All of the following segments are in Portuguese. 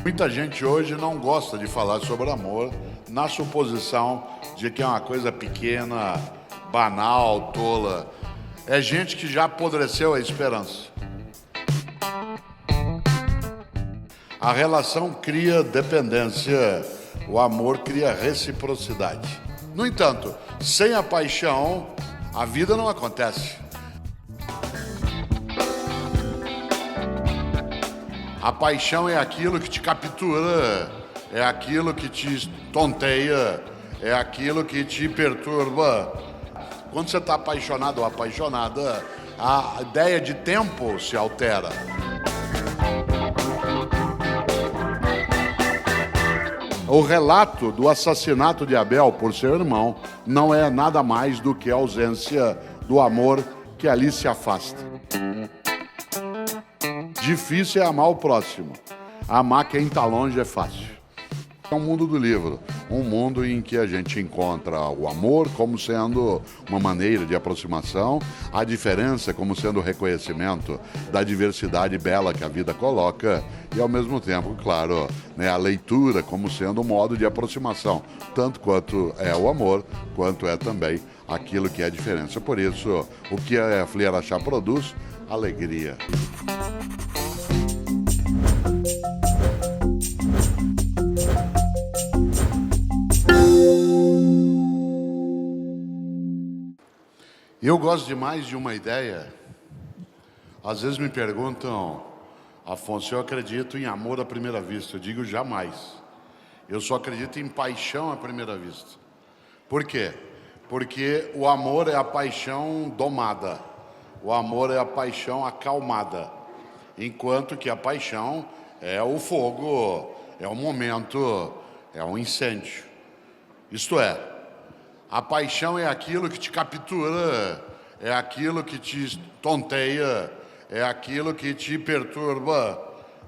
Muita gente hoje não gosta de falar sobre amor, na suposição de que é uma coisa pequena, banal, tola. É gente que já apodreceu a esperança. A relação cria dependência, o amor cria reciprocidade. No entanto, sem a paixão, a vida não acontece. A paixão é aquilo que te captura, é aquilo que te tonteia, é aquilo que te perturba. Quando você está apaixonado ou apaixonada, a ideia de tempo se altera. O relato do assassinato de Abel por seu irmão não é nada mais do que a ausência do amor que ali se afasta. Difícil é amar o próximo. Amar quem está longe é fácil. É o mundo do livro, um mundo em que a gente encontra o amor como sendo uma maneira de aproximação, a diferença como sendo o reconhecimento da diversidade bela que a vida coloca e, ao mesmo tempo, claro, a leitura como sendo um modo de aproximação, tanto quanto é o amor, quanto é também aquilo que é a diferença. Por isso, o que a Fliera Chá produz? Alegria. Eu gosto demais de uma ideia. Às vezes me perguntam, Afonso, eu acredito em amor à primeira vista. Eu digo jamais. Eu só acredito em paixão à primeira vista. Por quê? Porque o amor é a paixão domada. O amor é a paixão acalmada. Enquanto que a paixão é o fogo, é o momento, é um incêndio. Isto é, a paixão é aquilo que te captura, é aquilo que te tonteia, é aquilo que te perturba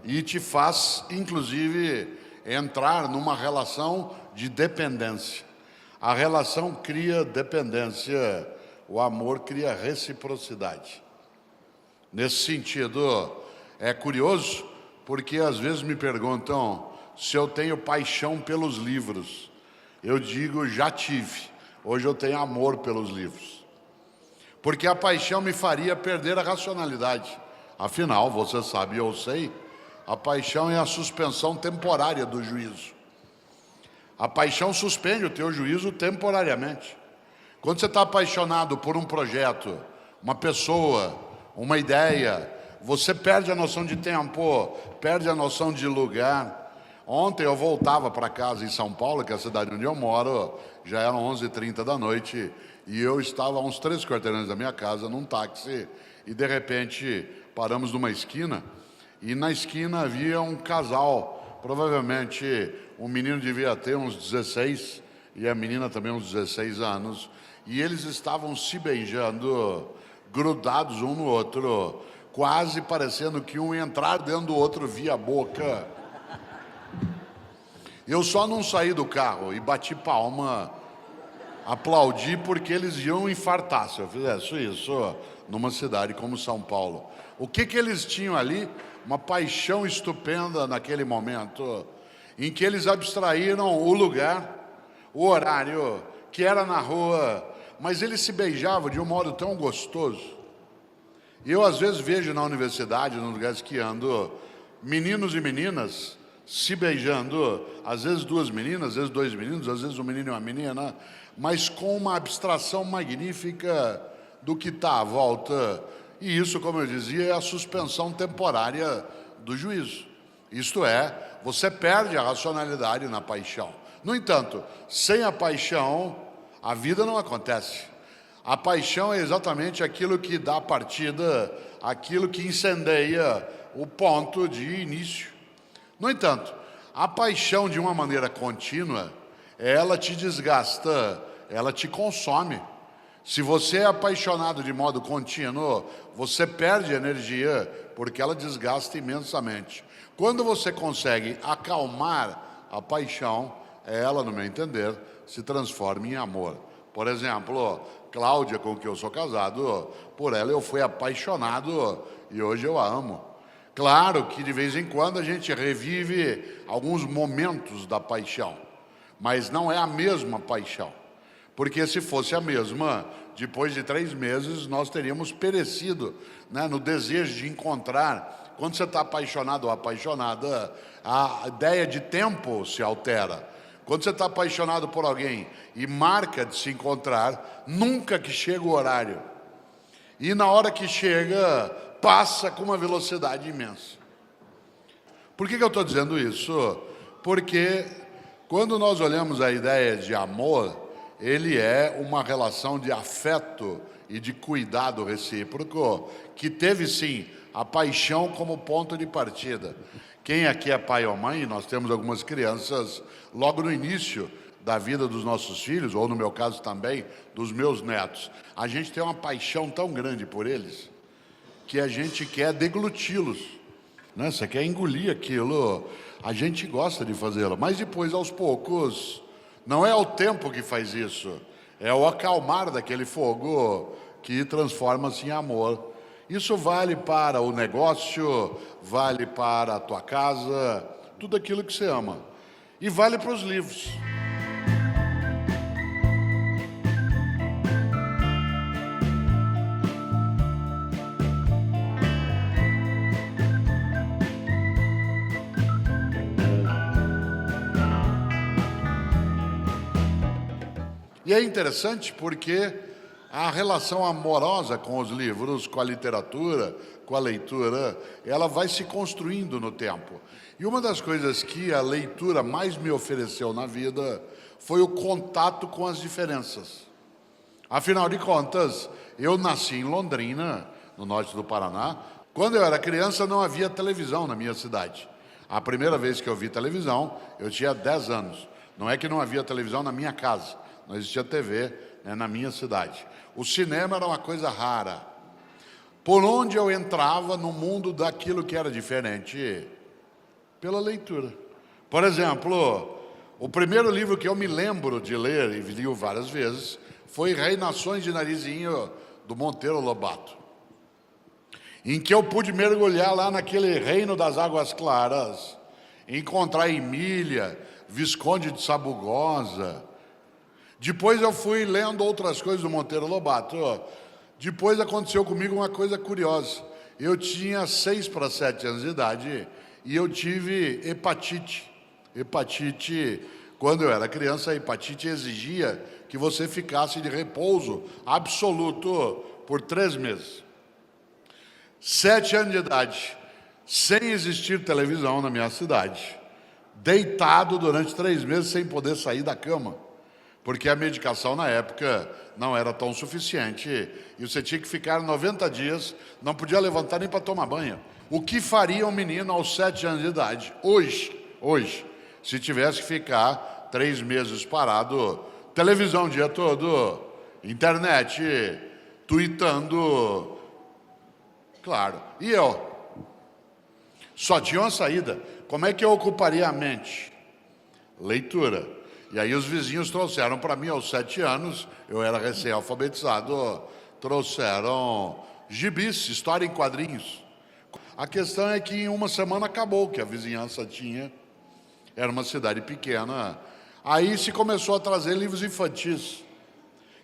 e te faz, inclusive, entrar numa relação de dependência. A relação cria dependência, o amor cria reciprocidade. Nesse sentido, é curioso, porque às vezes me perguntam se eu tenho paixão pelos livros. Eu digo, já tive. Hoje eu tenho amor pelos livros. Porque a paixão me faria perder a racionalidade. Afinal, você sabe, eu sei, a paixão é a suspensão temporária do juízo. A paixão suspende o teu juízo temporariamente. Quando você está apaixonado por um projeto, uma pessoa, uma ideia, você perde a noção de tempo, perde a noção de lugar. Ontem eu voltava para casa em São Paulo, que é a cidade onde eu moro, já eram 11h30 da noite, e eu estava a uns 3 quarteirões da minha casa, num táxi, e de repente paramos numa esquina, e na esquina havia um casal, provavelmente o menino devia ter uns 16, e a menina também uns 16 anos, e eles estavam se beijando, grudados um no outro, quase parecendo que um ia entrar dentro do outro via boca. Eu só não saí do carro e bati palma, aplaudi porque eles iam infartar se eu fizesse isso numa cidade como São Paulo. O que eles tinham ali? Uma paixão estupenda naquele momento, em que eles abstraíram o lugar, o horário, que era na rua, mas eles se beijavam de um modo tão gostoso. E eu às vezes vejo na universidade, nos lugares que ando, meninos e meninas se beijando, às vezes 2 meninas, às vezes 2 meninos, às vezes um menino e uma menina, mas com uma abstração magnífica do que está à volta. E isso, como eu dizia, é a suspensão temporária do juízo. Isto é, você perde a racionalidade na paixão. No entanto, sem a paixão, a vida não acontece. A paixão é exatamente aquilo que dá partida, aquilo que incendeia o ponto de início. No entanto, a paixão de uma maneira contínua, ela te desgasta, ela te consome. Se você é apaixonado de modo contínuo, você perde energia, porque ela desgasta imensamente. Quando você consegue acalmar a paixão, ela, no meu entender, se transforma em amor. Por exemplo, Cláudia, com quem eu sou casado, por ela eu fui apaixonado e hoje eu a amo. Claro que de vez em quando a gente revive alguns momentos da paixão, mas não é a mesma paixão. Porque se fosse a mesma, depois de 3 meses nós teríamos perecido, né, no desejo de encontrar. Quando você está apaixonado ou apaixonada, a ideia de tempo se altera. Quando você está apaixonado por alguém e marca de se encontrar, nunca que chega o horário. E na hora que chega, passa com uma velocidade imensa. Por que eu estou dizendo isso? Porque quando nós olhamos a ideia de amor, ele é uma relação de afeto e de cuidado recíproco, que teve sim a paixão como ponto de partida. Quem aqui é pai ou mãe, nós temos algumas crianças logo no início da vida dos nossos filhos, ou no meu caso também, dos meus netos. A gente tem uma paixão tão grande por eles, que a gente quer degluti-los, né? Você quer engolir aquilo, a gente gosta de fazê-lo, mas depois, aos poucos, não é o tempo que faz isso, é o acalmar daquele fogo que transforma-se em amor. Isso vale para o negócio, vale para a tua casa, tudo aquilo que você ama. E vale para os livros. E é interessante porque a relação amorosa com os livros, com a literatura, com a leitura, ela vai se construindo no tempo. E uma das coisas que a leitura mais me ofereceu na vida foi o contato com as diferenças. Afinal de contas, eu nasci em Londrina, no norte do Paraná. Quando eu era criança, não havia televisão na minha cidade. A primeira vez que eu vi televisão, eu tinha 10 anos. Não é que não havia televisão na minha casa, não existia TV, né, na minha cidade. O cinema era uma coisa rara. Por onde eu entrava no mundo daquilo que era diferente? Pela leitura. Por exemplo, o primeiro livro que eu me lembro de ler, e li várias vezes, foi Reinações de Narizinho, do Monteiro Lobato, em que eu pude mergulhar lá naquele reino das águas claras, encontrar Emília, Visconde de Sabugosa. Depois eu fui lendo outras coisas do Monteiro Lobato. Depois aconteceu comigo uma coisa curiosa. Eu tinha 6 para 7 anos de idade e eu tive hepatite. Hepatite, quando eu era criança, a hepatite exigia que você ficasse de repouso absoluto por 3 meses. 7 anos de idade, sem existir televisão na minha cidade, deitado durante 3 meses sem poder sair da cama, porque a medicação na época não era tão suficiente e você tinha que ficar 90 dias, não podia levantar nem para tomar banho. O que faria um menino aos 7 anos de idade, hoje, se tivesse que ficar 3 meses parado, televisão o dia todo, internet, tweetando, claro. E eu? Só tinha uma saída. Como é que eu ocuparia a mente? Leitura. E aí os vizinhos trouxeram para mim, aos 7 anos, eu era recém-alfabetizado, trouxeram gibis, história em quadrinhos. A questão é que em uma semana acabou, que a vizinhança tinha, era uma cidade pequena. Aí se começou a trazer livros infantis.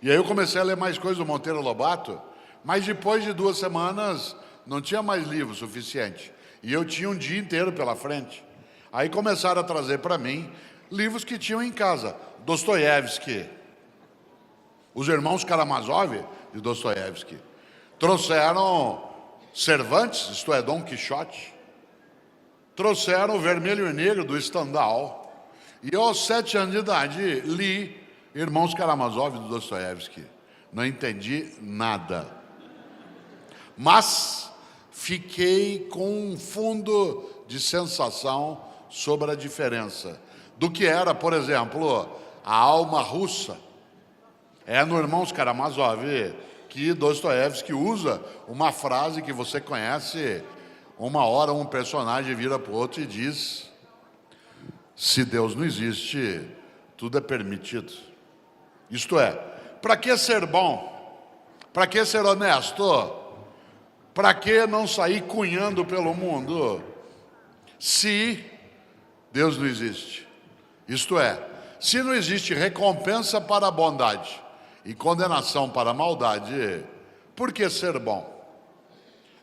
E aí eu comecei a ler mais coisas do Monteiro Lobato, mas depois de 2 semanas não tinha mais livro suficiente. E eu tinha um dia inteiro pela frente. Aí começaram a trazer para mim livros que tinham em casa. Dostoiévski, os irmãos Karamazov de Dostoiévski. Trouxeram Cervantes, isto é, Dom Quixote. Trouxeram o Vermelho e Negro do Stendhal. E eu, aos 7 anos de idade, li Irmãos Karamazov de Dostoiévski. Não entendi nada. Mas fiquei com um fundo de sensação sobre a diferença do que era, por exemplo, a alma russa. É no Irmãos Karamazov que Dostoiévski usa uma frase que você conhece. Uma hora um personagem vira para o outro e diz: se Deus não existe, tudo é permitido. Isto é, para que ser bom? Para que ser honesto? Para que não sair cunhando pelo mundo? Se Deus não existe. Isto é, se não existe recompensa para a bondade e condenação para a maldade, por que ser bom?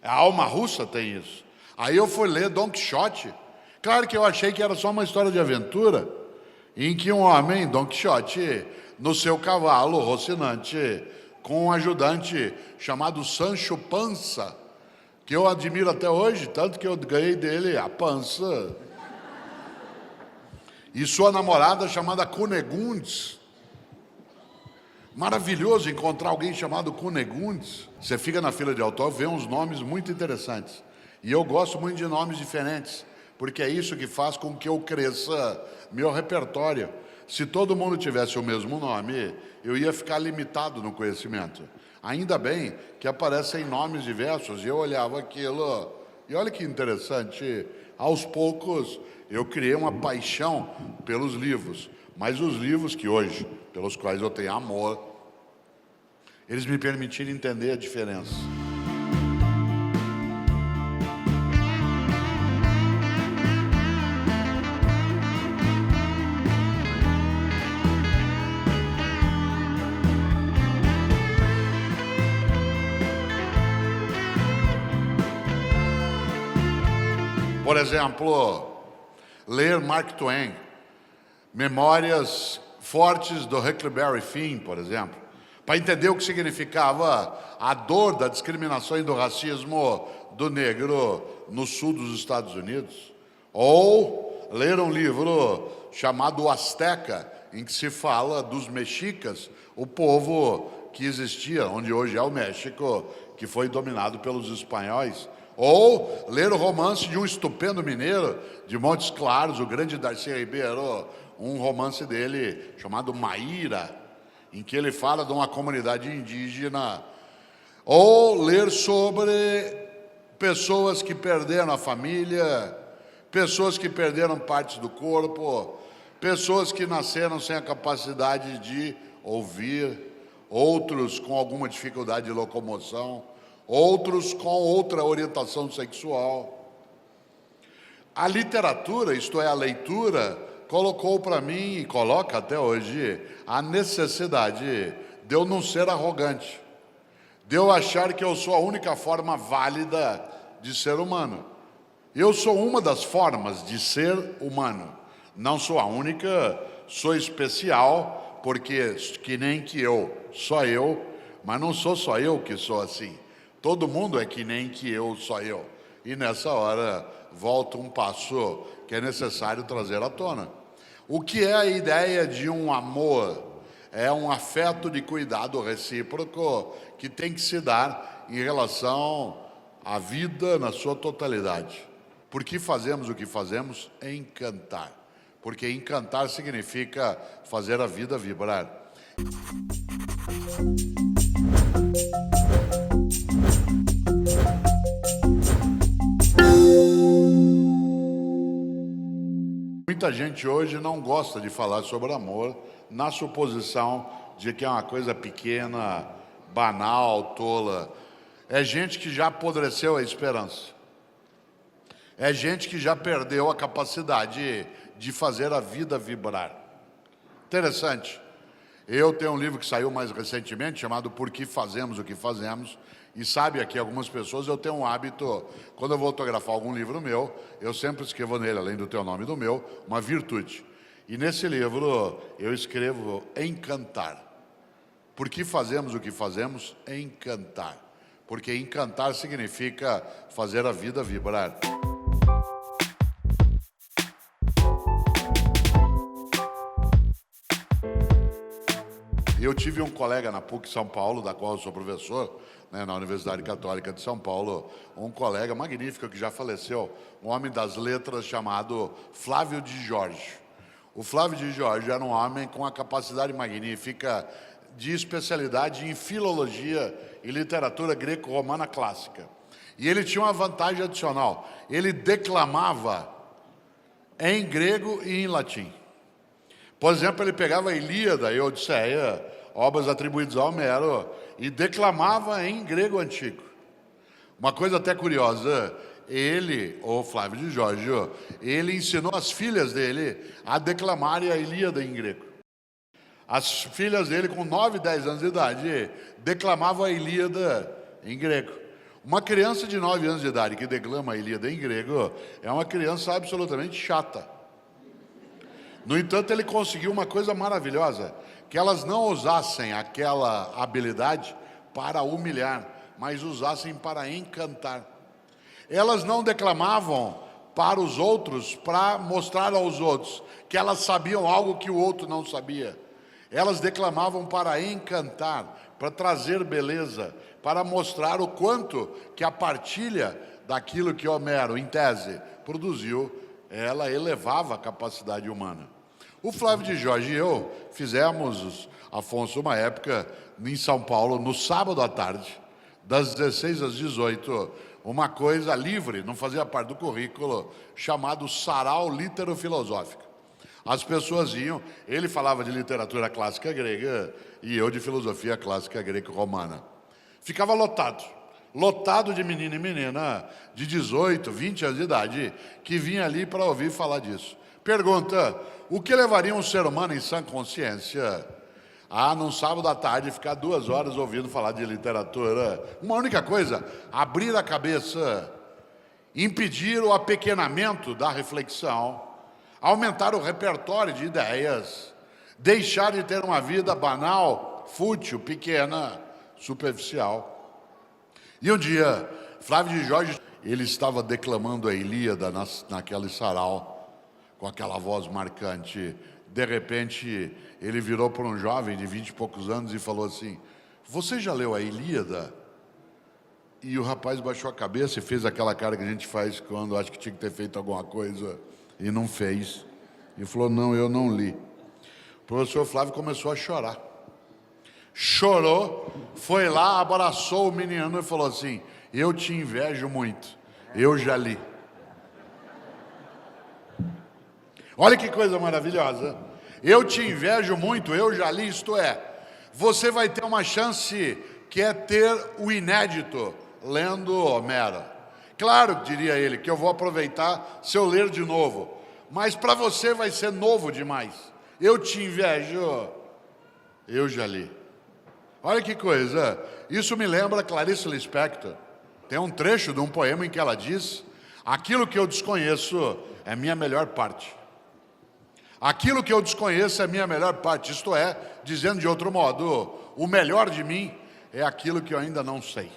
A alma russa tem isso. Aí eu fui ler Don Quixote. Claro que eu achei que era só uma história de aventura, em que um homem, Don Quixote, no seu cavalo Rocinante, com um ajudante chamado Sancho Pança, que eu admiro até hoje, tanto que eu ganhei dele a pança, e sua namorada chamada Cunegundes. Maravilhoso encontrar alguém chamado Cunegundes. Você fica na fila de autógrafo, vê uns nomes muito interessantes. E eu gosto muito de nomes diferentes, porque é isso que faz com que eu cresça meu repertório. Se todo mundo tivesse o mesmo nome, eu ia ficar limitado no conhecimento. Ainda bem que aparecem nomes diversos, e eu olhava aquilo, e olha que interessante, aos poucos eu criei uma paixão pelos livros, mas os livros que hoje, pelos quais eu tenho amor, eles me permitiram entender a diferença. Por exemplo, ler Mark Twain, Memórias Fortes do Huckleberry Finn, por exemplo, para entender o que significava a dor da discriminação e do racismo do negro no sul dos Estados Unidos. Ou ler um livro chamado O Azteca, em que se fala dos mexicas, o povo que existia, onde hoje é o México, que foi dominado pelos espanhóis. Ou ler o romance de um estupendo mineiro de Montes Claros, o grande Darcy Ribeiro, um romance dele chamado Maíra, em que ele fala de uma comunidade indígena. Ou ler sobre pessoas que perderam a família, pessoas que perderam partes do corpo, pessoas que nasceram sem a capacidade de ouvir, outros com alguma dificuldade de locomoção, outros com outra orientação sexual. A literatura, isto é, a leitura, colocou para mim, e coloca até hoje, a necessidade de eu não ser arrogante, de eu achar que eu sou a única forma válida de ser humano. Eu sou uma das formas de ser humano, não sou a única, sou especial, porque que nem que eu, só eu, mas não sou só eu que sou assim. Todo mundo é que nem que eu, só eu. E nessa hora, volta um passo que é necessário trazer à tona. O que é a ideia de um amor? É um afeto de cuidado recíproco que tem que se dar em relação à vida na sua totalidade. Por que fazemos o que fazemos? Encantar. Porque encantar significa fazer a vida vibrar. Muita gente hoje não gosta de falar sobre amor, na suposição de que é uma coisa pequena, banal, tola. É gente que já apodreceu a esperança. É gente que já perdeu a capacidade de fazer a vida vibrar. Interessante. Eu tenho um livro que saiu mais recentemente, chamado Por que Fazemos o que Fazemos. E sabe, aqui algumas pessoas, eu tenho um hábito, quando eu vou autografar algum livro meu, eu sempre escrevo nele, além do teu nome e do meu, uma virtude. E nesse livro eu escrevo encantar. Por que fazemos o que fazemos? Encantar. Porque encantar significa fazer a vida vibrar. Eu tive um colega na PUC São Paulo, da qual eu sou professor, na Universidade Católica de São Paulo, um colega magnífico que já faleceu, um homem das letras chamado Flávio de Jorge. O Flávio de Jorge era um homem com a capacidade magnífica de especialidade em filologia e literatura greco-romana clássica. E ele tinha uma vantagem adicional, ele declamava em grego e em latim. Por exemplo, ele pegava a Ilíada e a Odisseia, obras atribuídas a Homero, e declamava em grego antigo. Uma coisa até curiosa, ele, o Flávio de Jorge, ele ensinou as filhas dele a declamarem a Ilíada em grego. As filhas dele, com 9, 10 anos de idade, declamavam a Ilíada em grego. Uma criança de 9 anos de idade que declama a Ilíada em grego é uma criança absolutamente chata. No entanto, ele conseguiu uma coisa maravilhosa, que elas não usassem aquela habilidade para humilhar, mas usassem para encantar. Elas não declamavam para os outros, para mostrar aos outros que elas sabiam algo que o outro não sabia. Elas declamavam para encantar, para trazer beleza, para mostrar o quanto que a partilha daquilo que Homero, em tese, produziu, ela elevava a capacidade humana. O Flávio de Jorge e eu fizemos, Afonso, uma época em São Paulo, no sábado à tarde, das 16 às 18, uma coisa livre, não fazia parte do currículo, chamado Sarau Litero-Filosófico. As pessoas iam, ele falava de literatura clássica grega e eu de filosofia clássica greco-romana. Ficava lotado de menino e menina de 18, 20 anos de idade, que vinha ali para ouvir falar disso. Pergunta, o que levaria um ser humano em sã consciência a, num sábado à tarde, ficar 2 horas ouvindo falar de literatura? Uma única coisa, abrir a cabeça, impedir o apequenamento da reflexão, aumentar o repertório de ideias, deixar de ter uma vida banal, fútil, pequena, superficial. E um dia, Flávio de Jorge, ele estava declamando a Ilíada naquele sarau, com aquela voz marcante. De repente, ele virou para um jovem de 20 e poucos anos e falou assim, você já leu a Ilíada? E o rapaz baixou a cabeça e fez aquela cara que a gente faz quando acha que tinha que ter feito alguma coisa e não fez. E falou, não, eu não li. O professor Flávio começou a chorar. Chorou, foi lá, abraçou o menino e falou assim, eu te invejo muito, eu já li. Olha que coisa maravilhosa. Eu te invejo muito, eu já li, isto é, você vai ter uma chance que é ter o inédito lendo Homero. Claro, diria ele, que eu vou aproveitar se eu ler de novo, mas para você vai ser novo demais. Eu te invejo, eu já li. Olha que coisa, isso me lembra Clarice Lispector. Tem um trecho de um poema em que ela diz, aquilo que eu desconheço é minha melhor parte. Aquilo que eu desconheço é minha melhor parte, isto é, dizendo de outro modo, o melhor de mim é aquilo que eu ainda não sei.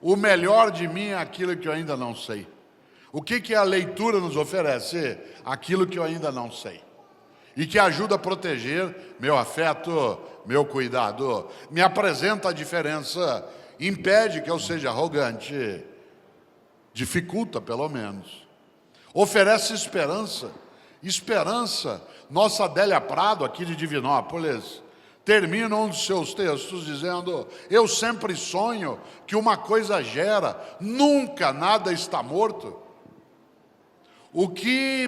O melhor de mim é aquilo que eu ainda não sei. O que a leitura nos oferece? Aquilo que eu ainda não sei. E que ajuda a proteger meu afeto, meu cuidado, me apresenta a diferença, impede que eu seja arrogante, dificulta pelo menos, oferece esperança. Esperança, nossa Adélia Prado, aqui de Divinópolis, termina um dos seus textos dizendo, eu sempre sonho que uma coisa gera, nunca nada está morto. O que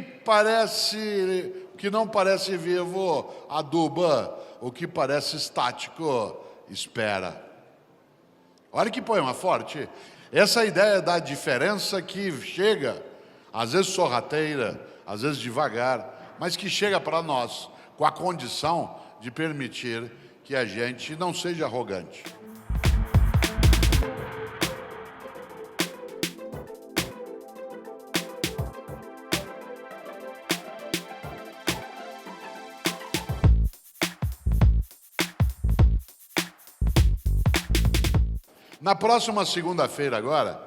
não parece vivo, aduba, o que parece estático, espera. Olha que poema forte. Essa ideia da diferença que chega, às vezes sorrateira, às vezes devagar, mas que chega para nós com a condição de permitir que a gente não seja arrogante. Na próxima segunda-feira agora,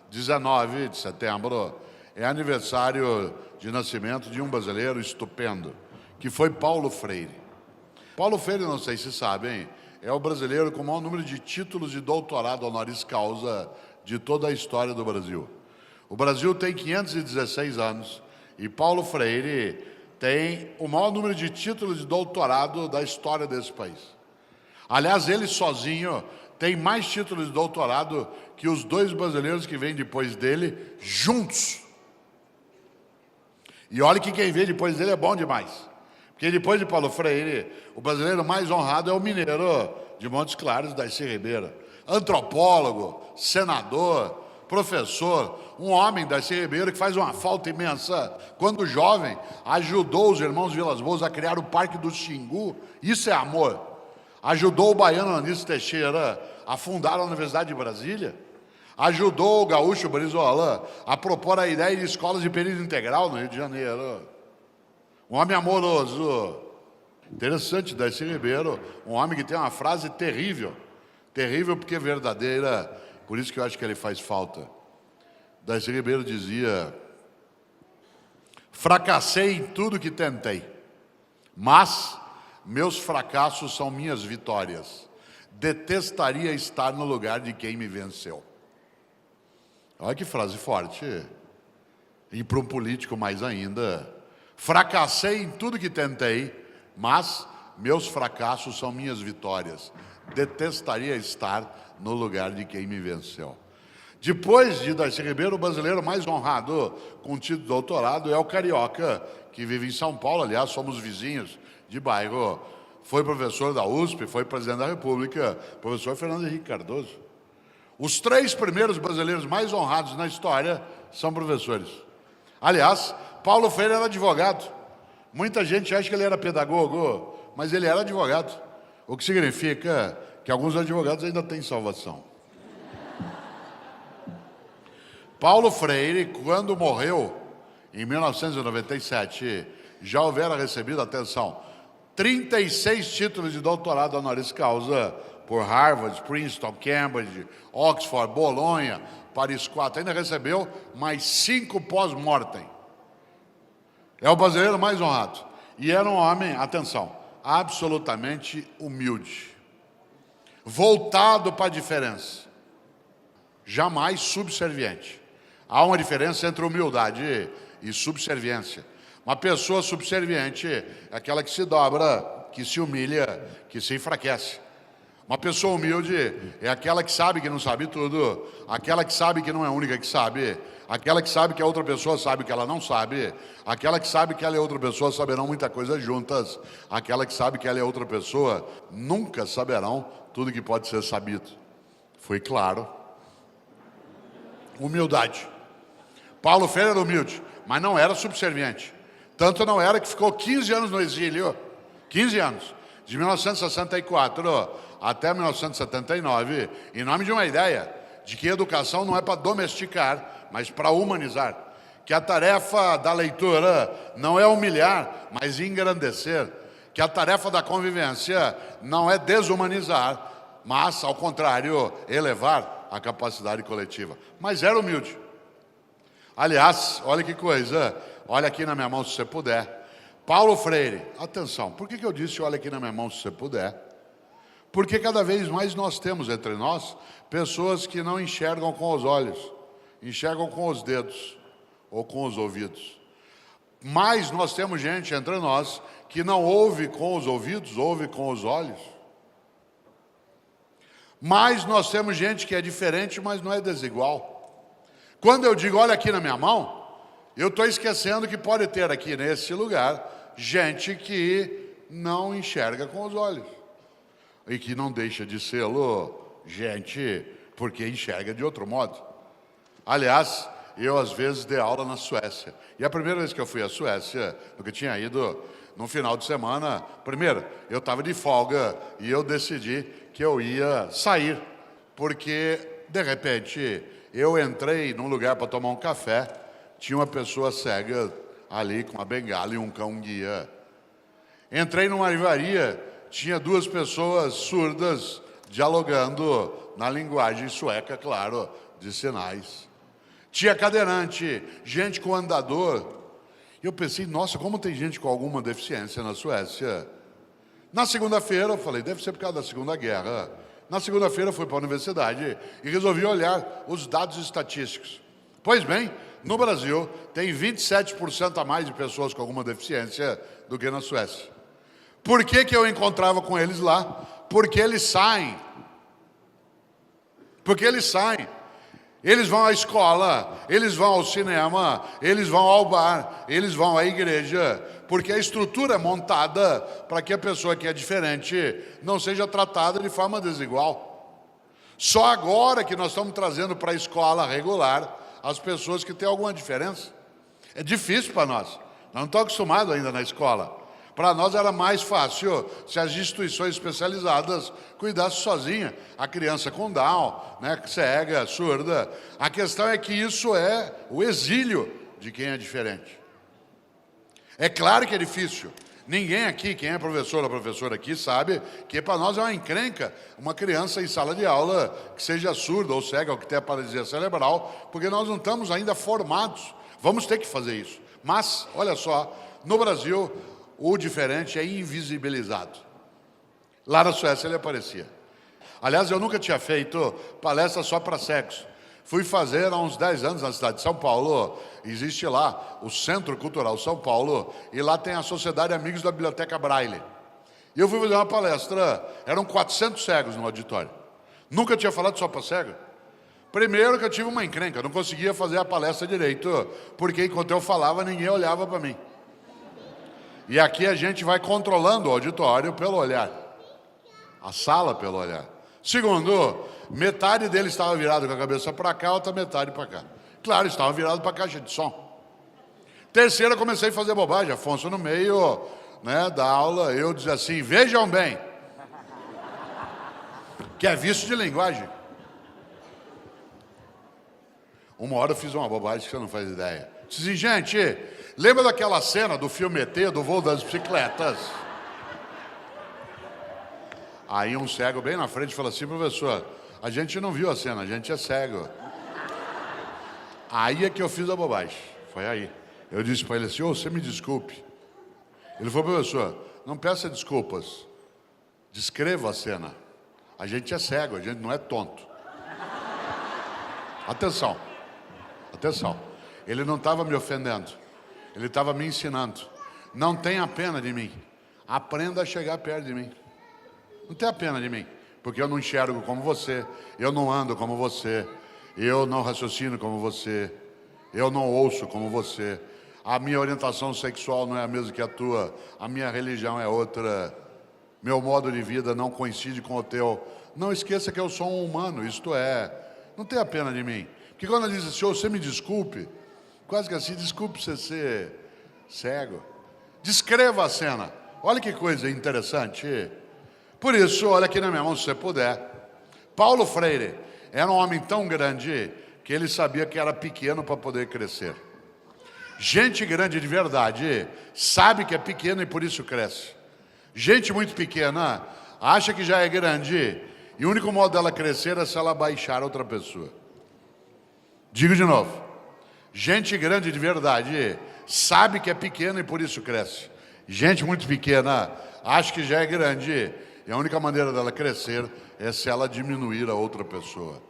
19 de setembro, é aniversário de nascimento de um brasileiro estupendo, que foi Paulo Freire. Paulo Freire, não sei se sabem, é o brasileiro com o maior número de títulos de doutorado honoris causa de toda a história do Brasil. O Brasil tem 516 anos e Paulo Freire tem o maior número de títulos de doutorado da história desse país. Aliás, ele sozinho tem mais títulos de doutorado que os 2 brasileiros que vêm depois dele juntos. E olha que quem vem depois dele é bom demais. Porque depois de Paulo Freire, o brasileiro mais honrado é o mineiro de Montes Claros, Darcy Ribeiro. Antropólogo, senador, professor, um homem, Darcy Ribeiro, que faz uma falta imensa. Quando jovem, ajudou os irmãos Vilas Boas a criar o Parque do Xingu. Isso é amor. Ajudou o baiano Anísio Teixeira a fundar a Universidade de Brasília. Ajudou o gaúcho Brizola a propor a ideia de escolas de período integral no Rio de Janeiro. Um homem amoroso. Interessante, Darcy Ribeiro, um homem que tem uma frase terrível. Terrível porque é verdadeira, por isso que eu acho que ele faz falta. Darcy Ribeiro dizia: fracassei em tudo que tentei, mas meus fracassos são minhas vitórias. Detestaria estar no lugar de quem me venceu. Olha que frase forte. E para um político mais ainda. Fracassei em tudo que tentei, mas meus fracassos são minhas vitórias. Detestaria estar no lugar de quem me venceu. Depois de Darcy Ribeiro, o brasileiro mais honrado com título de doutorado é o carioca, que vive em São Paulo. Aliás, somos vizinhos de bairro. Foi professor da USP, foi presidente da República, professor Fernando Henrique Cardoso. Os 3 primeiros brasileiros mais honrados na história são professores. Aliás, Paulo Freire era advogado. Muita gente acha que ele era pedagogo, mas ele era advogado. O que significa que alguns advogados ainda têm salvação. Paulo Freire, quando morreu, em 1997, já houvera recebido, atenção, 36 títulos de doutorado honoris causa por Harvard, Princeton, Cambridge, Oxford, Bolonha, Paris 4. Ainda recebeu mais 5 pós-mortem. É o brasileiro mais honrado. E era um homem, atenção, absolutamente humilde. Voltado para a diferença. Jamais subserviente. Há uma diferença entre humildade e subserviência. Uma pessoa subserviente é aquela que se dobra, que se humilha, que se enfraquece. Uma pessoa humilde é aquela que sabe que não sabe tudo, aquela que sabe que não é a única que sabe, aquela que sabe que a outra pessoa sabe que ela não sabe, aquela que sabe que ela e outra pessoa saberão muita coisa juntas, aquela que sabe que ela e outra pessoa nunca saberão tudo que pode ser sabido. Foi claro. Humildade. Paulo Freire era humilde, mas não era subserviente. Tanto não era que ficou 15 anos no exílio. 15 anos. De 1964 até 1979, em nome de uma ideia de que educação não é para domesticar, mas para humanizar. Que a tarefa da leitura não é humilhar, mas engrandecer. Que a tarefa da convivência não é desumanizar, mas, ao contrário, elevar a capacidade coletiva. Mas era humilde. Aliás, olha que coisa, olha aqui na minha mão se você puder. Paulo Freire, atenção, por que eu disse olha aqui na minha mão se você puder? Porque cada vez mais nós temos entre nós pessoas que não enxergam com os olhos, enxergam com os dedos ou com os ouvidos. Mas nós temos gente entre nós que não ouve com os ouvidos, ouve com os olhos. Mas nós temos gente que é diferente, mas não é desigual. Quando eu digo olha aqui na minha mão, eu estou esquecendo que pode ter aqui nesse lugar gente que não enxerga com os olhos. E que não deixa de sê-lo gente porque enxerga de outro modo. Aliás, eu às vezes dei aula na Suécia. E a primeira vez que eu fui à Suécia, nunca tinha ido, no final de semana, primeiro, eu estava de folga e eu decidi que eu ia sair. Porque, de repente, eu entrei num lugar para tomar um café, tinha uma pessoa cega ali com uma bengala e um cão-guia. Entrei numa livraria, tinha 2 pessoas surdas dialogando na linguagem sueca, claro, de sinais. Tinha cadeirante, gente com andador. E eu pensei, nossa, como tem gente com alguma deficiência na Suécia. Na segunda-feira, eu falei, deve ser por causa da Segunda Guerra. Na segunda-feira, eu fui para a universidade e resolvi olhar os dados estatísticos. Pois bem, no Brasil, tem 27% a mais de pessoas com alguma deficiência do que na Suécia. Por que eu encontrava com eles lá? Porque eles saem. Porque eles saem. Eles vão à escola, eles vão ao cinema, eles vão ao bar, eles vão à igreja, porque a estrutura é montada para que a pessoa que é diferente não seja tratada de forma desigual. Só agora que nós estamos trazendo para a escola regular as pessoas que têm alguma diferença. É difícil para nós. Nós não estamos acostumados ainda na escola. Para nós era mais fácil se as instituições especializadas cuidassem sozinha. A criança com Down, né, cega, surda. A questão é que isso é o exílio de quem é diferente. É claro que é difícil. Ninguém aqui, quem é professor ou professora aqui, sabe que para nós é uma encrenca uma criança em sala de aula que seja surda ou cega ou que tenha paralisia cerebral, porque nós não estamos ainda formados. Vamos ter que fazer isso. Mas, olha só, no Brasil, o diferente é invisibilizado. Lá na Suécia ele aparecia. Aliás, eu nunca tinha feito palestra só para cegos. Fui fazer há uns 10 anos na cidade de São Paulo. Existe lá o Centro Cultural São Paulo e lá tem a Sociedade Amigos da Biblioteca Braille. E eu fui fazer uma palestra, eram 400 cegos no auditório. Nunca tinha falado só para cego. Primeiro que eu tive uma encrenca, não conseguia fazer a palestra direito, porque enquanto eu falava ninguém olhava para mim. E aqui a gente vai controlando o auditório pelo olhar, a sala pelo olhar. Segundo, metade deles estava virado com a cabeça para cá, outra metade para cá. Claro, estavam virados para a caixa de som. Terceiro, eu comecei a fazer bobagem. Afonso no meio, né, da aula, eu dizia assim, vejam bem, que é vício de linguagem. Uma hora eu fiz uma bobagem que você não faz ideia. Disse assim, gente, lembra daquela cena do filme ET, do voo das bicicletas? Aí um cego bem na frente falou assim, professor, a gente não viu a cena, a gente é cego. Aí é que eu fiz a bobagem, foi aí. Eu disse para ele assim, você me desculpe. Ele falou, professor, não peça desculpas, descreva a cena. A gente é cego, a gente não é tonto. Atenção. Atenção, ele não estava me ofendendo, ele estava me ensinando. Não tenha pena de mim, aprenda a chegar perto de mim. Não tenha pena de mim, porque eu não enxergo como você, eu não ando como você, eu não raciocino como você, eu não ouço como você. A minha orientação sexual não é a mesma que a tua, a minha religião é outra, meu modo de vida não coincide com o teu. Não esqueça que eu sou um humano, isto é, não tenha pena de mim. Porque quando ela diz assim, você me desculpe, quase que assim, desculpe você ser cego. Descreva a cena. Olha que coisa interessante. Por isso, olha aqui na minha mão, se você puder. Paulo Freire era um homem tão grande que ele sabia que era pequeno para poder crescer. Gente grande de verdade sabe que é pequena e por isso cresce. Gente muito pequena acha que já é grande e o único modo dela crescer é se ela baixar outra pessoa. Digo de novo, gente grande de verdade sabe que é pequena e por isso cresce. Gente muito pequena acha que já é grande e a única maneira dela crescer é se ela diminuir a outra pessoa.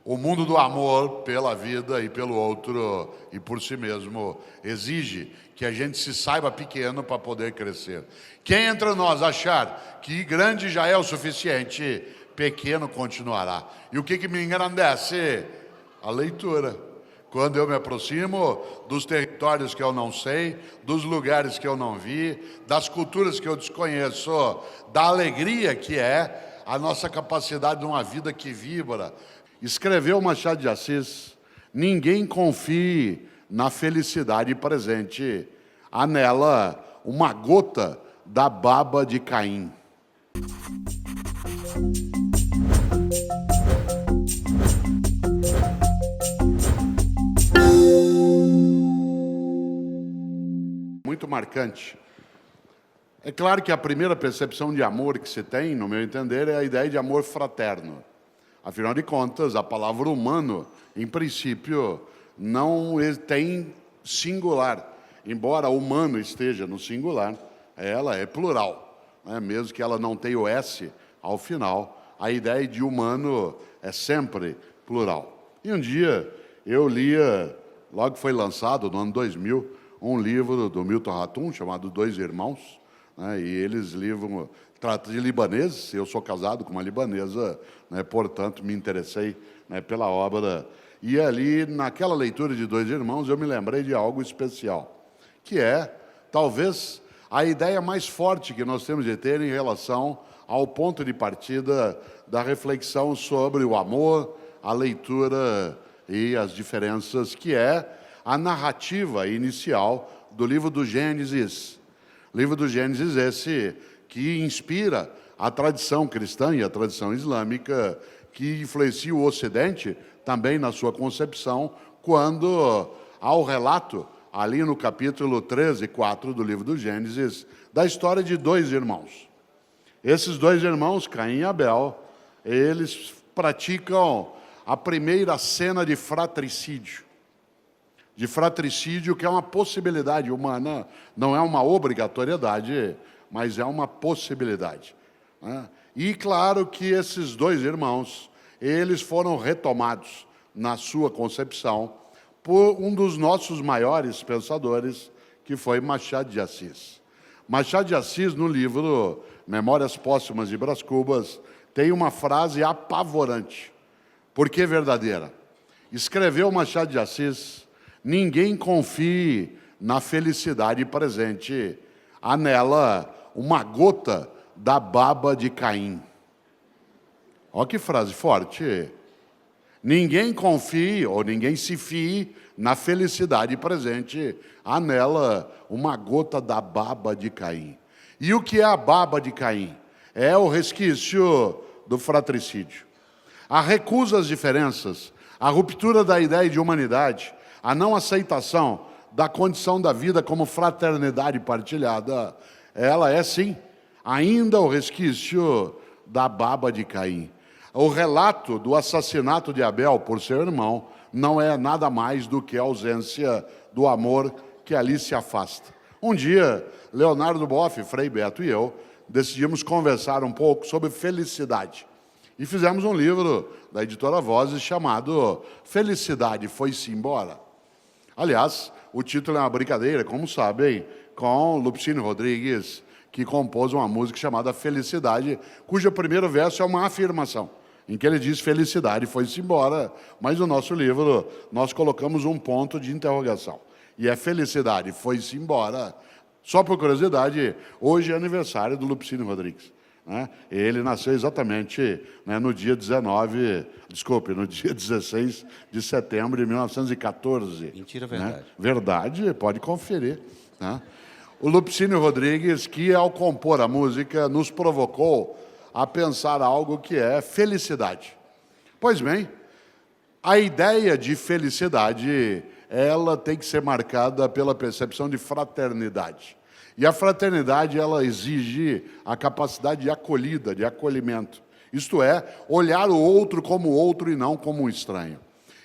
O mundo do amor pela vida e pelo outro e por si mesmo exige que a gente se saiba pequeno para poder crescer. Quem entre nós achar que grande já é o suficiente, pequeno continuará. E o que me engrandece? A leitura. Quando eu me aproximo dos territórios que eu não sei, dos lugares que eu não vi, das culturas que eu desconheço, da alegria que é a nossa capacidade de uma vida que vibra. Escreveu Machado de Assis, ninguém confie na felicidade presente, há nela uma gota da baba de Caim. Muito marcante. É claro que a primeira percepção de amor que se tem, no meu entender, é a ideia de amor fraterno. Afinal de contas, a palavra humano, em princípio, não tem singular. Embora humano esteja no singular, ela é plural, né? Mesmo que ela não tenha o S ao final, a ideia de humano é sempre plural. E um dia eu lia, logo foi lançado, no ano 2000, um livro do Milton Ratum, chamado Dois Irmãos, né? E eles livram, trata de libaneses, eu sou casado com uma libanesa, né? Portanto me interessei, né, pela obra. E ali, naquela leitura de Dois Irmãos, eu me lembrei de algo especial, que é, talvez, a ideia mais forte que nós temos de ter em relação ao ponto de partida da reflexão sobre o amor, a leitura e as diferenças, que é a narrativa inicial do livro do Gênesis. Livro do Gênesis esse que inspira a tradição cristã e a tradição islâmica, que influencia o Ocidente também na sua concepção, quando há o relato, ali no capítulo 13, 4 do livro do Gênesis, da história de dois irmãos. Esses dois irmãos, Caim e Abel, eles praticam a primeira cena de fratricídio. De fratricídio, que é uma possibilidade humana, não é uma obrigatoriedade, mas é uma possibilidade, né? E claro que esses dois irmãos, eles foram retomados na sua concepção por um dos nossos maiores pensadores, que foi Machado de Assis. Machado de Assis, no livro Memórias Póstumas de Brás Cubas, tem uma frase apavorante, porque verdadeira. Escreveu Machado de Assis: ninguém confie na felicidade presente, há nela uma gota da baba de Caim. Olha que frase forte. Ninguém confie, ou ninguém se fie na felicidade presente, há nela uma gota da baba de Caim. E o que é a baba de Caim? É o resquício do fratricídio. A recusa às diferenças, a ruptura da ideia de humanidade, a não aceitação da condição da vida como fraternidade partilhada, ela é, sim, ainda o resquício da baba de Caim. O relato do assassinato de Abel por seu irmão não é nada mais do que a ausência do amor que ali se afasta. Um dia, Leonardo Boff, Frei Beto e eu decidimos conversar um pouco sobre felicidade. E fizemos um livro da editora Vozes chamado Felicidade Foi-se Embora. Aliás, o título é uma brincadeira, como sabem, com Lupicínio Rodrigues, que compôs uma música chamada Felicidade, cujo primeiro verso é uma afirmação, em que ele diz: felicidade foi-se embora, mas no nosso livro nós colocamos um ponto de interrogação. E é felicidade foi-se embora. Só por curiosidade, hoje é aniversário do Lupicínio Rodrigues, né? Ele nasceu exatamente, né, no dia 16 de setembro de 1914. Mentira, verdade. Né? Verdade, pode conferir, né? O Lupicínio Rodrigues, que ao compor a música, nos provocou a pensar algo que é felicidade. Pois bem, a ideia de felicidade, ela tem que ser marcada pela percepção de fraternidade. E a fraternidade, ela exige a capacidade de acolhida, de acolhimento. Isto é, olhar o outro como outro e não como um estranho.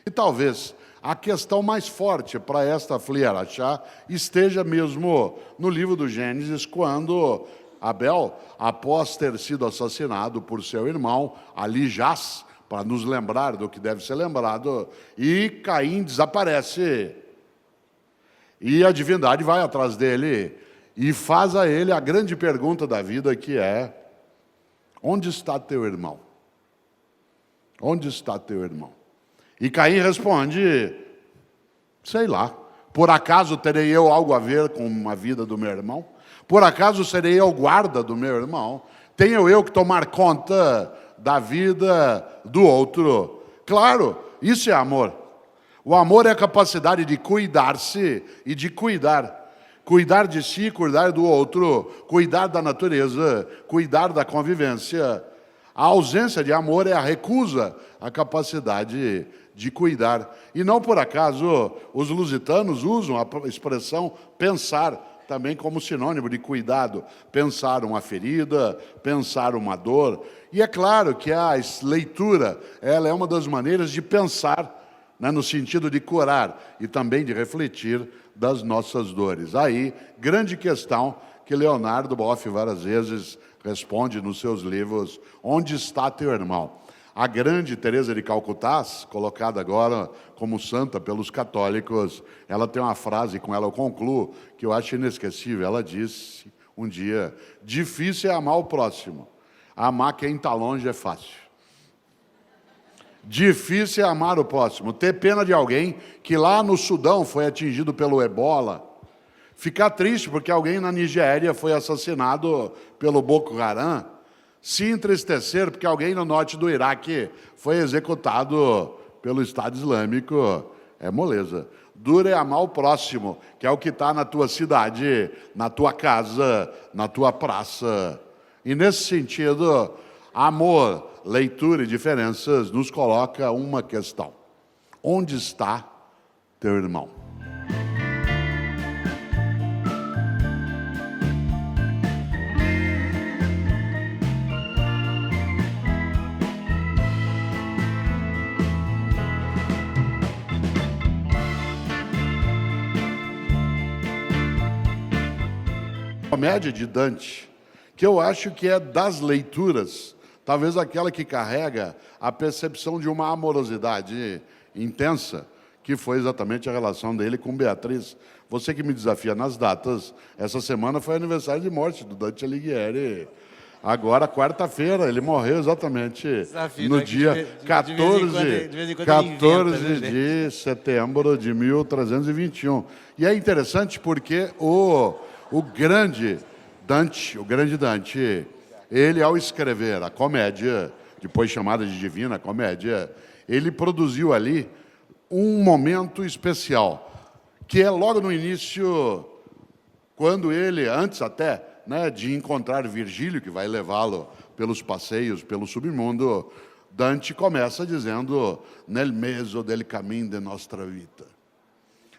E talvez a questão mais forte para esta Fliarachá esteja mesmo no livro do Gênesis, quando Abel, após ter sido assassinado por seu irmão, ali jaz, para nos lembrar do que deve ser lembrado, e Caim desaparece. E a divindade vai atrás dele e faz a ele a grande pergunta da vida, que é: onde está teu irmão? Onde está teu irmão? E Caim responde: sei lá, por acaso terei eu algo a ver com a vida do meu irmão? Por acaso serei eu guarda do meu irmão? Tenho eu que tomar conta da vida do outro? Claro, isso é amor. O amor é a capacidade de cuidar-se e de cuidar. Cuidar de si, cuidar do outro, cuidar da natureza, cuidar da convivência. A ausência de amor é a recusa à capacidade de cuidar. E não por acaso os lusitanos usam a expressão pensar também como sinônimo de cuidado. Pensar uma ferida, pensar uma dor. E é claro que a leitura, ela é uma das maneiras de pensar, né, no sentido de curar e também de refletir das nossas dores. Aí, grande questão que Leonardo Boff várias vezes responde nos seus livros: onde está teu irmão? A grande Teresa de Calcutá, colocada agora como santa pelos católicos, ela tem uma frase, com ela eu concluo, que eu acho inesquecível. Ela disse um dia: difícil é amar o próximo, amar quem está longe é fácil. Difícil é amar o próximo. Ter pena de alguém que lá no Sudão foi atingido pelo ebola. Ficar triste porque alguém na Nigéria foi assassinado pelo Boko Haram. Se entristecer porque alguém no norte do Iraque foi executado pelo Estado Islâmico. É moleza. Duro é amar o próximo, que é o que está na tua cidade, na tua casa, na tua praça. E nesse sentido, amor, leitura e diferenças nos coloca uma questão. Onde está teu irmão? Comédia de Dante, que eu acho que é das leituras, talvez aquela que carrega a percepção de uma amorosidade intensa, que foi exatamente a relação dele com Beatriz. Você que me desafia nas datas, essa semana foi aniversário de morte do Dante Alighieri. Agora, quarta-feira, ele morreu exatamente no dia 14 de setembro de 1321. E é interessante porque o grande Dante, ele ao escrever a comédia, depois chamada de Divina Comédia, ele produziu ali um momento especial, que é logo no início, quando ele, antes até de encontrar Virgílio, que vai levá-lo pelos passeios, pelo submundo, Dante começa dizendo, nel mezzo del cammino de nostra vita.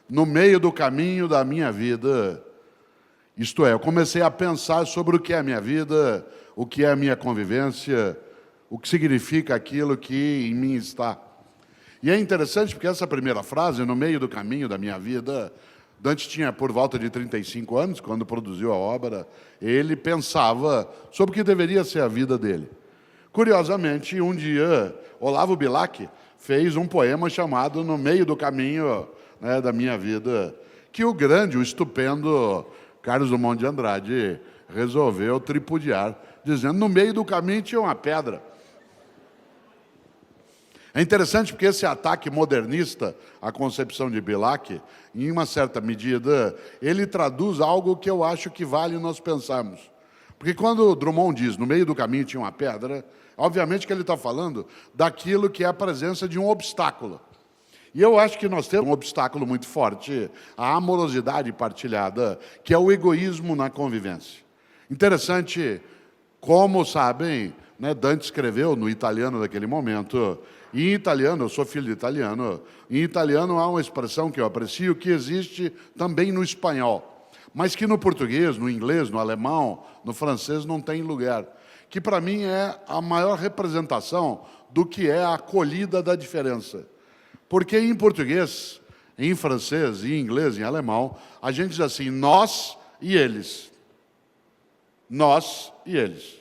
No meio do caminho da minha vida. Isto é, eu comecei a pensar sobre o que é a minha vida, o que é a minha convivência, o que significa aquilo que em mim está. E é interessante porque essa primeira frase, no meio do caminho da minha vida, Dante tinha por volta de 35 anos, quando produziu a obra, ele pensava sobre o que deveria ser a vida dele. Curiosamente, um dia, Olavo Bilac fez um poema chamado No Meio do Caminho da Minha Vida, que o grande, o estupendo Carlos Drummond de Andrade resolveu tripudiar, dizendo, no meio do caminho tinha uma pedra. É interessante porque esse ataque modernista à concepção de Bilac, em uma certa medida, ele traduz algo que eu acho que vale nós pensarmos. Porque quando Drummond diz, no meio do caminho tinha uma pedra, obviamente que ele está falando daquilo que é a presença de um obstáculo. E eu acho que nós temos um obstáculo muito forte, a amorosidade partilhada, que é o egoísmo na convivência. Interessante, como sabem, Dante escreveu no italiano daquele momento, e em italiano, eu sou filho de italiano, em italiano há uma expressão que eu aprecio, que existe também no espanhol, mas que no português, no inglês, no alemão, no francês não tem lugar, que para mim é a maior representação do que é a acolhida da diferença. Porque em português, em francês, em inglês, em alemão, a gente diz assim, nós e eles. Nós e eles.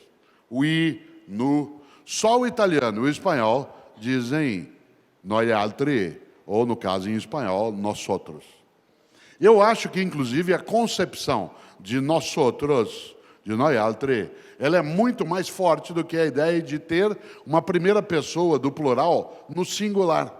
We, nu. Só o italiano e o espanhol dizem noi altri, ou no caso em espanhol, nós outros. Eu acho que, inclusive, a concepção de nós outros, de noi altri, ela é muito mais forte do que a ideia de ter uma primeira pessoa do plural no singular.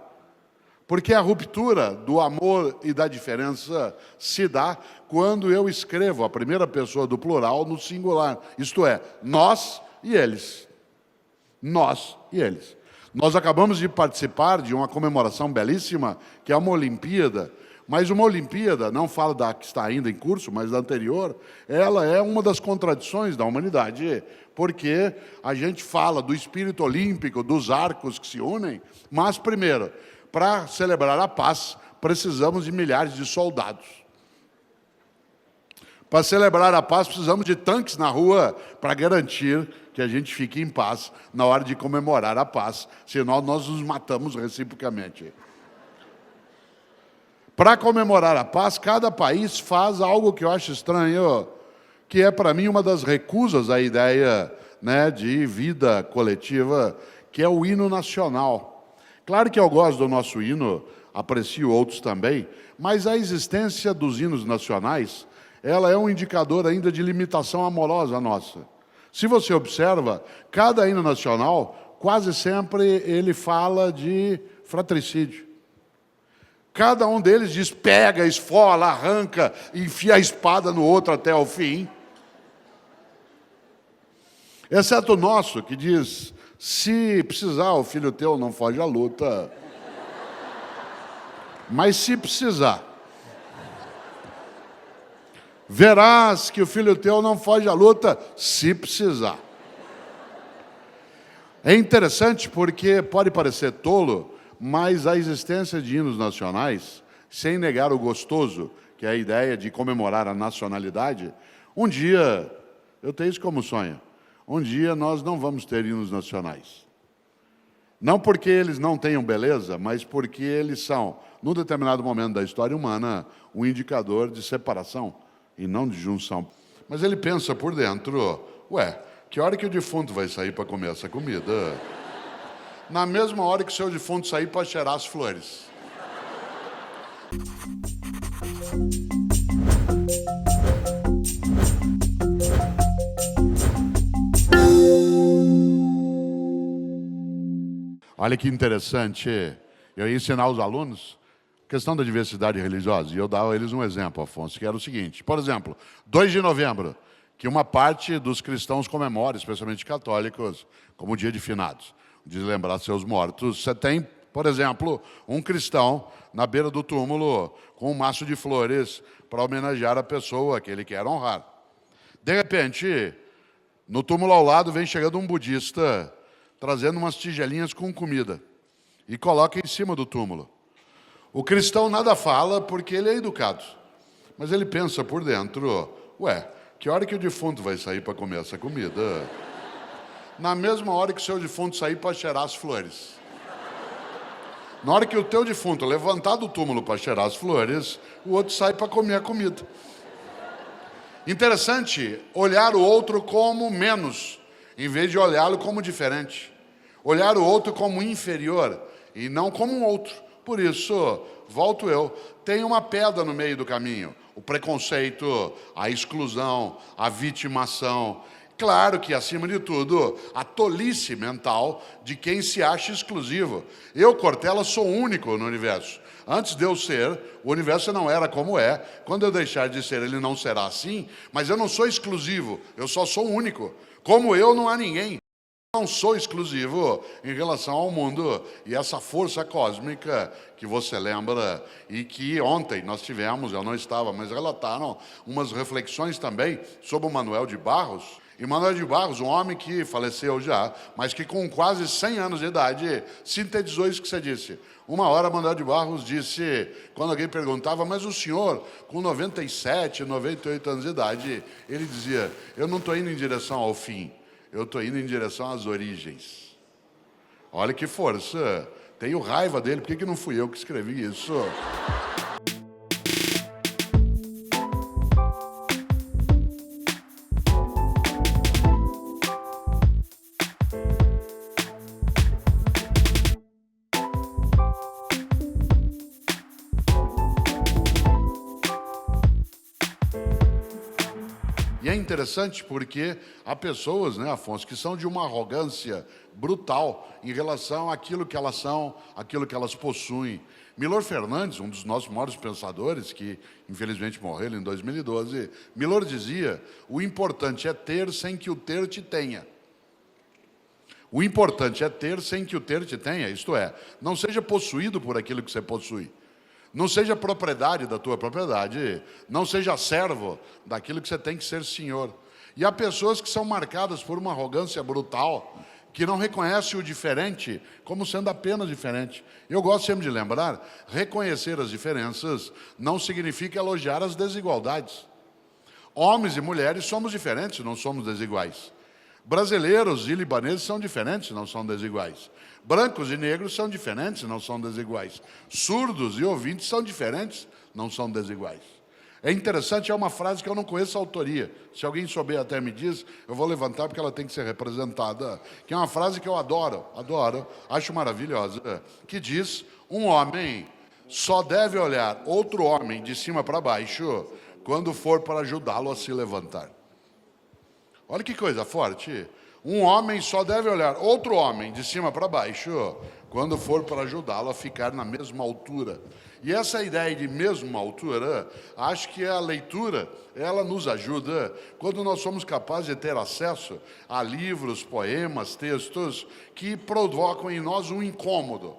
Porque a ruptura do amor e da diferença se dá quando eu escrevo a primeira pessoa do plural no singular. Isto é, nós e eles. Nós e eles. Nós acabamos de participar de uma comemoração belíssima, que é uma Olimpíada. Mas uma Olimpíada, não falo da que está ainda em curso, mas da anterior, ela é uma das contradições da humanidade, porque a gente fala do espírito olímpico, dos arcos que se unem, mas, primeiro, para celebrar a paz, precisamos de milhares de soldados. Para celebrar a paz, precisamos de tanques na rua para garantir que a gente fique em paz na hora de comemorar a paz, senão nós nos matamos reciprocamente. Para comemorar a paz, cada país faz algo que eu acho estranho, que é para mim uma das recusas à ideia de vida coletiva, que é o hino nacional. Claro que eu gosto do nosso hino, aprecio outros também, mas a existência dos hinos nacionais, ela é um indicador ainda de limitação amorosa nossa. Se você observa, cada hino nacional quase sempre ele fala de fratricídio. Cada um deles diz, pega, esfola, arranca, enfia a espada no outro até o fim. Exceto o nosso, que diz, se precisar, o filho teu não foge à luta. Mas se precisar, verás que o filho teu não foge à luta, se precisar. É interessante porque pode parecer tolo, mas a existência de hinos nacionais, sem negar o gostoso, que é a ideia de comemorar a nacionalidade, um dia, eu tenho isso como sonho, um dia nós não vamos ter hinos nacionais. Não porque eles não tenham beleza, mas porque eles são, num determinado momento da história humana, um indicador de separação e não de junção. Mas ele pensa por dentro, ué, que hora que o defunto vai sair para comer essa comida? Na mesma hora que o seu defunto sair para cheirar as flores. Olha que interessante, eu ia ensinar os alunos a questão da diversidade religiosa, e eu dava a eles um exemplo, Afonso, que era o seguinte, por exemplo, 2 de novembro, que uma parte dos cristãos comemora, especialmente católicos, como o dia de finados, de lembrar seus mortos. Você tem, por exemplo, um cristão na beira do túmulo com um maço de flores para homenagear a pessoa que ele quer honrar. De repente, no túmulo ao lado vem chegando um budista trazendo umas tigelinhas com comida e coloca em cima do túmulo. O cristão nada fala porque ele é educado, mas ele pensa por dentro, ué, que hora que o defunto vai sair para comer essa comida? Na mesma hora que o seu defunto sair para cheirar as flores. Na hora que o teu defunto levantar do túmulo para cheirar as flores, o outro sai para comer a comida. Interessante olhar o outro como menos, em vez de olhá-lo como diferente. Olhar o outro como inferior e não como um outro. Por isso, volto eu, tem uma pedra no meio do caminho. O preconceito, a exclusão, a vitimação. Claro que, acima de tudo, a tolice mental de quem se acha exclusivo. Eu, Cortella, sou único no universo. Antes de eu ser, o universo não era como é. Quando eu deixar de ser, ele não será assim. Mas eu não sou exclusivo, eu só sou único. Como eu, não há ninguém. Não sou exclusivo em relação ao mundo e essa força cósmica que você lembra e que ontem nós tivemos, eu não estava, mas relataram umas reflexões também sobre o Manuel de Barros. E Manuel de Barros, um homem que faleceu já, mas que com quase 100 anos de idade sintetizou isso que você disse. Uma hora Manuel de Barros disse, quando alguém perguntava, mas o senhor com 97, 98 anos de idade, ele dizia, eu não estou indo em direção ao fim. Eu estou indo em direção às origens. Olha que força. Tenho raiva dele. Por que não fui eu que escrevi isso? E é interessante porque há pessoas, né, Afonso, que são de uma arrogância brutal em relação àquilo que elas são, àquilo que elas possuem. Milor Fernandes, um dos nossos maiores pensadores, que infelizmente morreu em 2012, Milor dizia, o importante é ter sem que o ter te tenha. O importante é ter sem que o ter te tenha, isto é, não seja possuído por aquilo que você possui. Não seja propriedade da tua propriedade, não seja servo daquilo que você tem que ser senhor. E há pessoas que são marcadas por uma arrogância brutal, que não reconhecem o diferente como sendo apenas diferente. Eu gosto sempre de lembrar, reconhecer as diferenças não significa elogiar as desigualdades. Homens e mulheres somos diferentes, não somos desiguais. Brasileiros e libaneses são diferentes, não são desiguais. Brancos e negros são diferentes, não são desiguais. Surdos e ouvintes são diferentes, não são desiguais. É interessante, é uma frase que eu não conheço a autoria. Se alguém souber até me diz, eu vou levantar porque ela tem que ser representada. Que é uma frase que eu adoro, acho maravilhosa. Que diz, um homem só deve olhar outro homem de cima para baixo quando for para ajudá-lo a se levantar. Olha que coisa forte. Um homem só deve olhar outro homem de cima para baixo quando for para ajudá-lo a ficar na mesma altura. E essa ideia de mesma altura, acho que a leitura, ela nos ajuda quando nós somos capazes de ter acesso a livros, poemas, textos que provocam em nós um incômodo.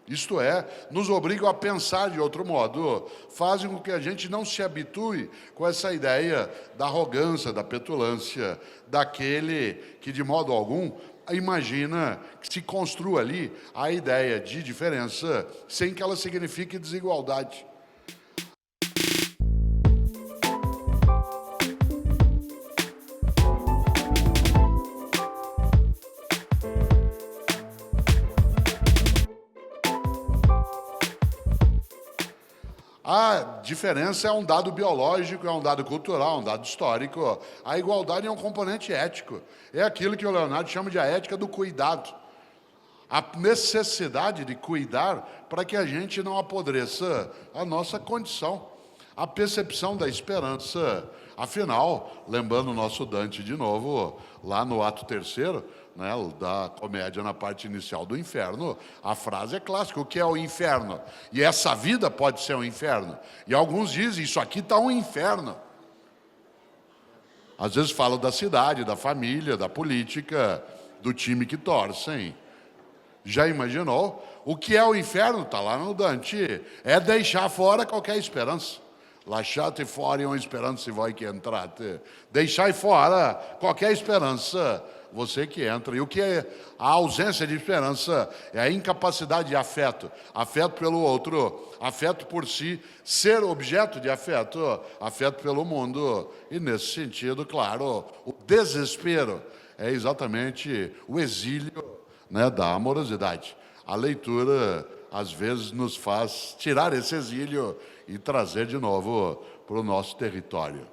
Isto é, nos obrigam a pensar de outro modo, fazem com que a gente não se habitue com essa ideia da arrogância, da petulância, daquele que, de modo algum, imagina que se construa ali a ideia de diferença sem que ela signifique desigualdade. A diferença é um dado biológico, é um dado cultural, um dado histórico. A igualdade é um componente ético. É aquilo que o Leonardo chama de a ética do cuidado. A necessidade de cuidar para que a gente não apodreça a nossa condição. A percepção da esperança. Afinal, lembrando o nosso Dante de novo, lá no ato terceiro, né, da comédia na parte inicial do inferno, a frase é clássica, o que é o inferno? E essa vida pode ser um inferno. E alguns dizem, isso aqui está um inferno. Às vezes falam da cidade, da família, da política, do time que torcem. Já imaginou? O que é o inferno? Está lá no Dante. É deixar fora qualquer esperança. Lasciate fuori uma esperança se voi que entrate. Deixai fora qualquer esperança, você que entra. E o que é a ausência de esperança? É a incapacidade de afeto. Afeto pelo outro, afeto por si, ser objeto de afeto, afeto pelo mundo. E nesse sentido, claro, o desespero é exatamente o exílio, né, da amorosidade. A leitura, às vezes, nos faz tirar esse exílio e trazer de novo para o nosso território.